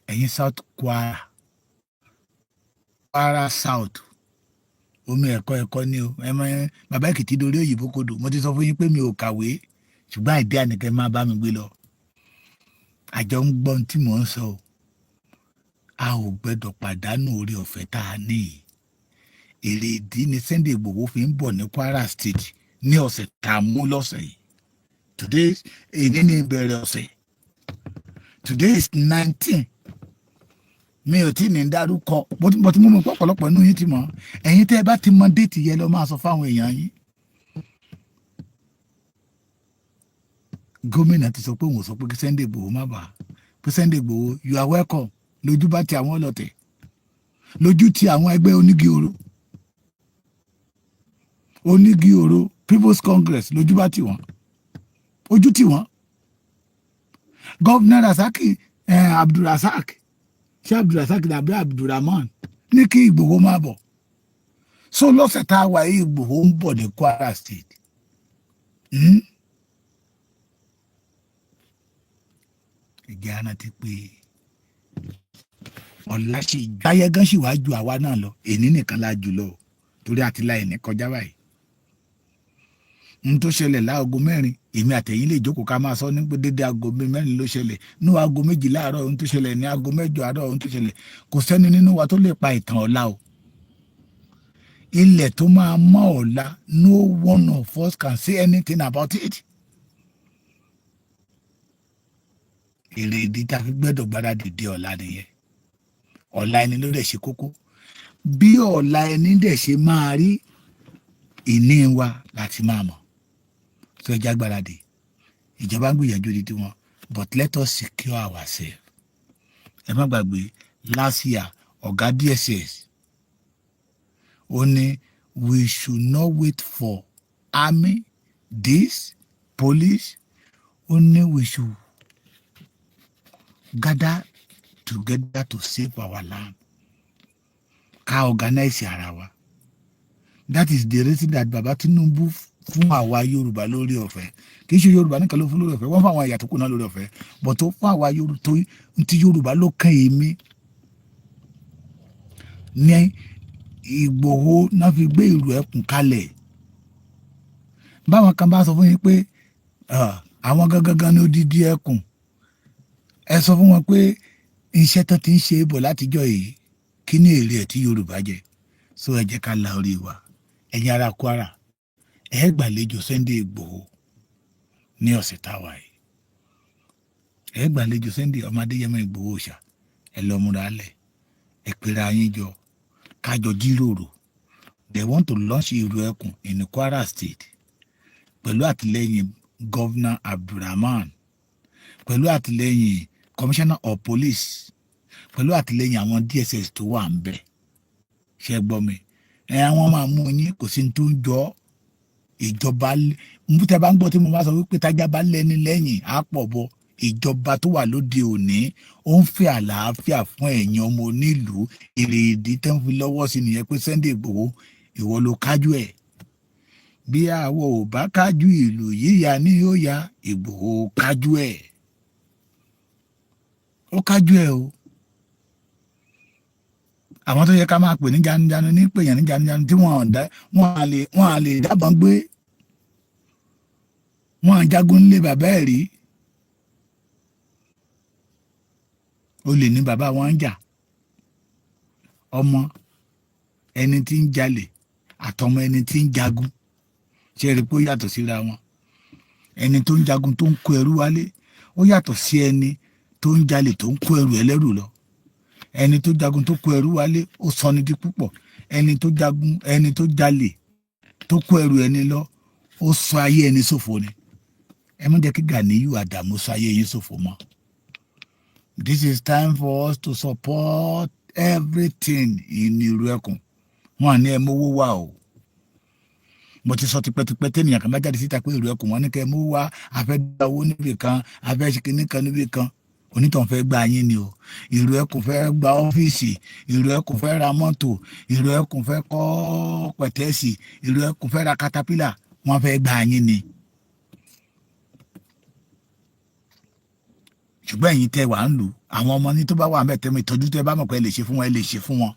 Ẹ̀yin South Kwara South, omi ẹ̀kọ́ ni o. Bàbá Èkìtì dorí òyìnbó kodò. Mo ti sọ fún yín pé mi ò kàwé, ṣùgbọ́n àìdí ànìkẹ́ máa bá mi gbé lọ. Àjọ ń gbọ́n tí mò ń sọ o. a ò gbẹ́dọ̀ pàdánù orí ọ̀fẹ́ tá a ní. Èrè ìdí ni Sunday Igboho fi ń bọ̀ ní Kwara State ní ọ̀sẹ̀ tá a mú lọ́sẹ̀ yìí. Today èyí ní ìbẹ̀rẹ̀ ọ̀sẹ̀. Today is 19. Mi ò tí ní dárúkọ bó ti mú mi pọ̀pọ̀lọpọ̀ inú yín ti mọ̀. Ẹ̀yin tẹ́ ẹ bá ti mọ déètì yẹn lọ máa sọ fáwọn èèyàn yín. Gómìnà ti sọ pé òun sọ pé kí Sunday Igboho má bàa. Pé Sunday Igboho you are welcome. Lójú bá ti àwọn ọlọ́tẹ̀. Lójú ti àwọn ẹgbẹ́ onígi òru. Onígi òru People's Congress lójú bá ti wọ́n. Ojú ti wọ́n. Gọ́vnà Rasaki Abdulrasaq ṣé Abdulrasaq tàbí Abdulrahman ní kí Ìgbòho máa bọ̀. So lọ́sẹ̀ tá a wà yìí Ìgbòho ń bọ̀ ní Kwara State. Ìgbà náà ti pé ọ̀la ṣe ìgbáyé gan ṣì wá ju àwa náà lọ èní nìkan la jù lọ torí àti láì ní kọjá báyìí. N tó ṣẹlẹ̀ láago 4 èmi àtẹ̀yìn lè jókòó ká máa sọ ní pé dédé aago 4 ló ṣẹlẹ̀ ní aago 2 láàárọ̀ ohun tó ṣẹlẹ̀ ní aago 8 àárọ̀ ohun tó ṣẹlẹ̀ kò sẹ́ni nínú wa tó lè pa ìtàn ọ̀la o. Ilẹ̀ tó máa mọ́ ọ̀la no one of us can say anything about it. Èrè ìdí tá a fi gbẹ́dọ̀ gbáradì dé ọ̀la nìyẹn. Ọ̀la ẹni ló dẹ̀ ṣe kókó. Bí ọ̀la ẹni dẹ̀ ṣe máa rí ìní wa láti máa mọ̀. So ẹja gbáradì. Ìjọba ń gbìyànjú di tiwọn but let us secure ourselves. Ẹ má gbàgbé last year ọ̀gá DSS ó ní we should not wait for army, this, police. Ó ní we should gather together to save our land. Ká organize ara wa. That is the reason that Baba Tinubu fún àwa Yorùbá lórí ọ̀fẹ́. Kì í ṣe Yorùbá nìkan ló fún lórí ọ̀fẹ́. Wọ́n fún àwọn ẹ̀yà tó kù náà lórí ọ̀fẹ́. But ó fún àwa Yorùbá tó ti Yorùbá ló kàn èmi. Ní Ìgbòho náà fi gbé ìlú ẹkùn kalẹ̀. Báwọn kan bá sọ fún yín pé àwọn gangan ní odidi ẹkùn. Ẹ sọ fún wọn pé iṣẹ́ tó ti ń ṣe bọ̀ látijọ́ yìí kí ni èrè ẹ̀ tí Yorùbá jẹ. So ẹ jẹ́ ká la orí wa. Ẹ̀yin ará Kwara ẹ gbàlejò Sunday Igboho ní ọ̀sẹ̀ táwa yìí. Ẹ gbàlejò Sunday ọmọ Adéyẹmọ Igboho ṣá. Ẹ lọ múra lẹ̀. Ẹ pera yín jọ kájọ jíròrò. They want to launch ìlú ẹkùn in Kwara State pẹ̀lú àtìlẹ́yìn Governor Abdulrahman, pẹ̀lú àtìlẹ́yìn Commissioner of Police, pẹ̀lú àtìlẹ́yìn àwọn DSS tó wà ń bẹ̀. Ṣé gbọ́ mi? Àwọn máa mú yín kò sí tó ń jọ ìjọba. Mú tẹ́ bá ń gbọ́ tí mo bá sọ wípé tájá bá lẹ́ni lẹ́yìn á pọ̀ bọ. Ìjọba tó wà lóde òní ó ń fẹ́ àlàáfíà fún ẹ̀yin ọmọ onílùú. Èrè ìdí tẹ́ ń fi lọ́wọ́ sí nìyẹn pé Sunday Igboho ìwọ ló kájú ẹ̀. Bí àwọ̀ ò bá kájú ìlú yíya ní yóò ya Igboho kájú ẹ̀. Ó kájú ẹ̀ o. Àwọn tó yẹ ká máa pè ní janujanu ní pèyàn ní janujanu tí wọ́n á lè dábàá gbé. Wọ́n á jagun nílé bàbá ẹ̀ rí. Olè ní bàbá wọn ń jà. Ọmọ ẹni tí ń jalè àtọmọ ẹni tí ń jagun ṣe rí pé ó yàtọ̀ síra wọn. Ẹni tó ń jagun tó ń kó ẹrú wálé ó yàtọ̀ sí ẹni tó ń jalè tó ń kó ẹrù ẹlẹ́rù lọ. Ẹni tó jagun tó kó ẹrú wálé ó sọ ní di púpọ̀. Ẹni tó jalè tó kó ẹrù ẹni lọ ó sọ ayé ẹni ṣòfò ni. Ẹ má jẹ́ kí Ganiyu Adamu sọ ayé yín ṣòfò mọ́. This is time for us to support everything in ìlú ẹkùn. Wọ́n á ní ẹ mówó wá o. Mo ti sọ tipẹ́tipẹ́ tẹ́nìyàn kan bá jáde síta pé ìlú ẹkùn wọn ní kẹ́ ẹ mówó wá, a fẹ́ dá owó níbì kan, a fẹ́ ṣe kinní kan níbì kan. Onítàn fẹ́ gba yín ni o. Ìlú ẹkùn fẹ́ gba ọ́fíìsì, ìlú ẹkùn fẹ́ ra mọ́tò, ìlú ẹkùn fẹ́ kọ́ pẹ̀tẹ́sì, ìlú ẹkùn fẹ́ ra katapila. Wọ́n fẹ́ gba yín ni. Ṣùgbọ́n ẹ̀yin tẹ́ wà ń lù àwọn ọmọ ní tó bá wà mẹ́tẹ́ mi ìtọ́jú tẹ́ bá mọ̀ pé ẹ lè ṣe fún wọn ẹ lè ṣe fún wọn.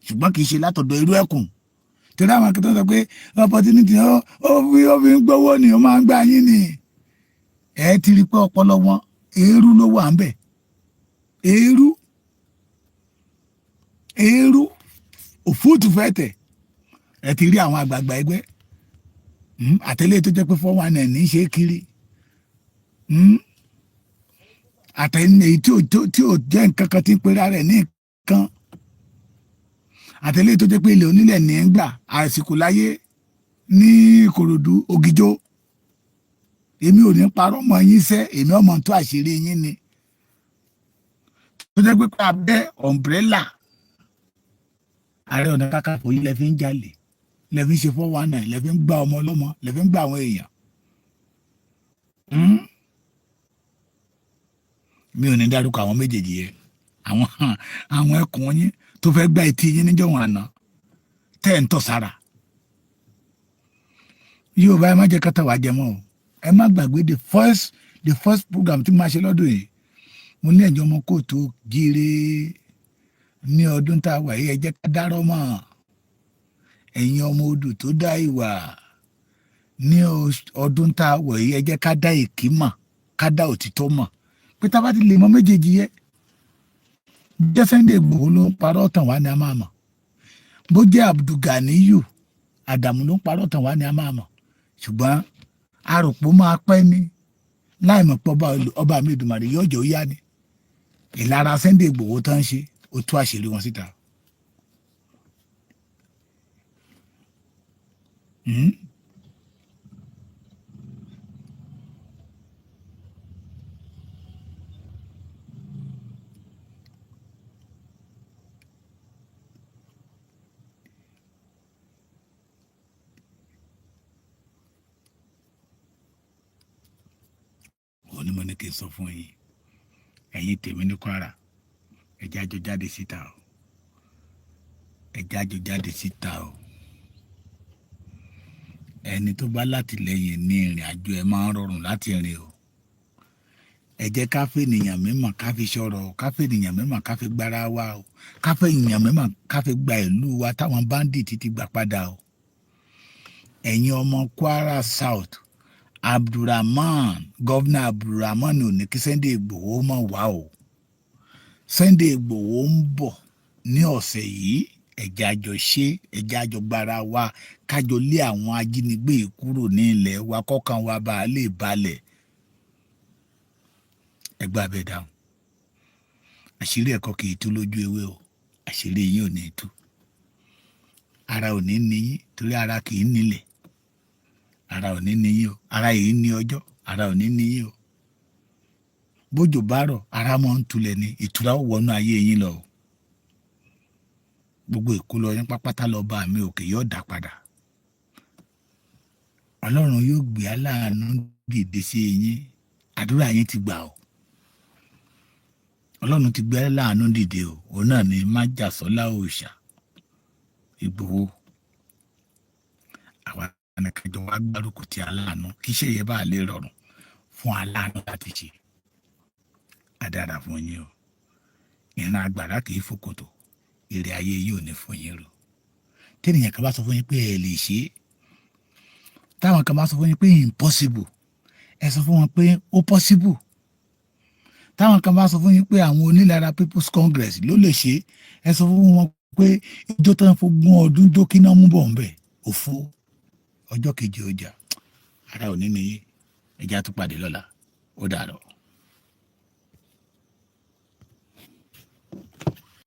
Ṣùgbọ́n kì í ṣe látọ̀dọ̀ ìlú ẹkùn. Torí àwọn akẹ́kọ̀ọ́ sọ pé opportunity ó fi ń gbowó ni ó máa ń gbà yín ni. Ẹ ti rí pé ọpọlọ wọn eérú ló wà ń bẹ̀. Eérú eérú òfúùtù fẹ́tẹ̀ ẹ ti rí àwọn àgbààgbà ẹgbẹ́ àtẹlẹ́ tó jẹ́ pé 419 ní í ṣe kiri àtẹlẹ́ èyí tí ò jẹ́ nǹkan kan tí ń pera rẹ̀ ní nǹkan àtẹlẹ́ tó jẹ́ pé ilẹ̀ onílẹ̀ ní ń gbà àsìkò láyé ní Ìkòròdú Ògìjó èmi ò ní parọ́ mọ́ yín sẹ́ èmi ọmọ tó àṣírí yín ni tó jẹ́ pé abẹ́ ọ̀mbrẹ́là Ààrẹ Ọ̀nà Kakanfò yìí lẹ fi ń jalè lẹ fi ń ṣe 419 lẹ fi ń gba ọmọ ọlọ́mọ lẹ fi ń gba àwọn èèyàn mi ò ní dárúkọ àwọn méjèèjì yẹn àwọn ẹkùn yín tó fẹ́ gba etí yín níjọ́ wọn àná tẹ́ ń tọ̀ sára yóò bá ẹ má jẹ́ kátà wá jẹ mọ́ o ẹ má gbàgbé the first program tí mo máa ṣe lọ́dún yìí mo ní ẹ̀jọ̀ ọmọ kóòtù gíire ní ọdún tá a wà yìí ẹ jẹ́ ká dárọ́ mọ́ ẹ̀yin ọmọ odò tó dá ìwà ní ọdún tá a wà yìí ẹ jẹ́ ká dá èké mọ̀ ká dá òtítọ́ mọ̀ pé tá a bá ti lè mọ méjèèjì yẹ jẹ́ Sunday Igboho ló ń parọ́ tàn wá ní a máa mọ̀ bó jẹ́ Abdulganiyu Adamu ló ń parọ́ tàn wá ní a máa mọ̀ ṣùgbọ́n aròpó máa pẹ́ ní láì mọ̀ pé ọba mi Èdùmàrè yóò jẹ́ ó yá ni ìlara Sunday Igboho tán ń ṣe ó tú àṣírí wọn síta. Òní mo ní kí n sọ fún yín ẹ̀yin tèmi ní Kwara ẹ jẹ́ àjọ jáde síta o ẹ jẹ́ àjọ jáde síta o ẹni tó bá látìlẹ́yìn ní ìrìn àjò ẹ máa ń rọrùn láti rìn o ẹ jẹ́ ká fẹ́ ènìyàn mímọ̀ ká fi sọ̀rọ̀ o ká fẹ́ ènìyàn mímọ̀ ká fi gbára wa o ká fẹ́ ènìyàn mímọ̀ ká fi gba ìlú wa táwọn bandit ti gbà padà o ẹ̀yin ọmọ Kwara South gọ́vnà Abdulrahman ò ní kí Sunday Igboho mọ̀ wá o Sunday Igboho ń bọ̀ ní ọ̀sẹ̀ yìí ẹ̀jẹ̀ àjọ ṣe ẹ̀jẹ̀ àjọ gbára wa kájọ lé àwọn ajínigbé kúrò ní ilẹ̀ wa kọ́kàn wa bá a lè balẹ̀ ẹgbẹ́ abẹ́ dáhùn àṣírí ẹ̀kọ́ kì í tú lójú ewé o àṣírí yín ò ní tú ara ò ní níyín torí ara kì í nílẹ̀ ara ò ní níyín o ara yìí ní ọjọ́ ara ò ní níyín o bójò bá rọ̀ ara mọ́ ń tulẹ̀ ní ìtura ó wọnú ayé yín lọ o gbogbo ìkólọ yín pápátá lọ bá mi òkè yóò dá padà Ọlọ́run yóò gbé aláàánú dìde sí yín àdúrà yín ti gbà o Ọlọ́run ti gbé aláàánú dìde o òun náà ni májàsọ́lá òòṣà Ìgbòho àwa nìkanjọ wa gbárùkù ti aláàánú kí iṣẹ́ yẹn bá lè rọrùn fún aláàánú láti ṣe adára fún yín o ìran àgbàrá kì í fòkòtò èrè ayé yìí ò ní fún yín rò tẹ́nìyàn kan bá sọ fún yín pé ẹ lè ṣe é táwọn kan bá sọ fún yín pé impossible ẹ sọ fún wọn pé ó possible táwọn kan bá sọ fún yín pé àwọn onílára People's Congress ló lè ṣe ẹ sọ fún wọn pé ijó tán fógún ọdún dókínà mú bọ̀ ń bẹ̀ òfo ọjọ́ kejì ọjà ara ò ní ní ẹja tó pàdé lọ́la ó dàrọ̀.